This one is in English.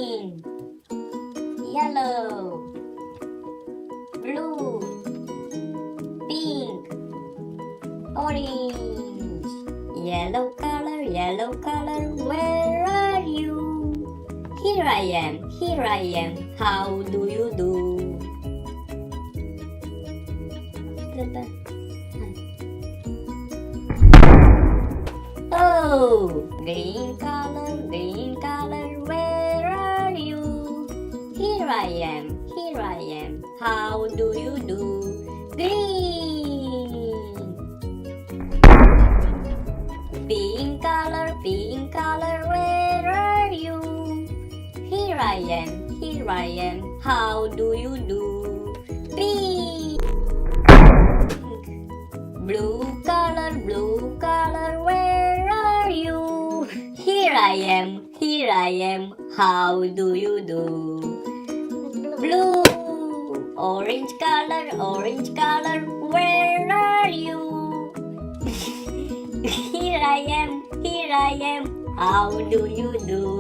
Green, yellow, blue, pink, orange. Yellow color, where are you? Here I am, how do you do? Oh, green color, where are you? Here I am, how do you do? Green. Pink color, where are you? Here I am, how do you do? Pink. Blue color, where are you? Here I am, how do you do? Blue. Orange color, where are you? Here I am, how do you do?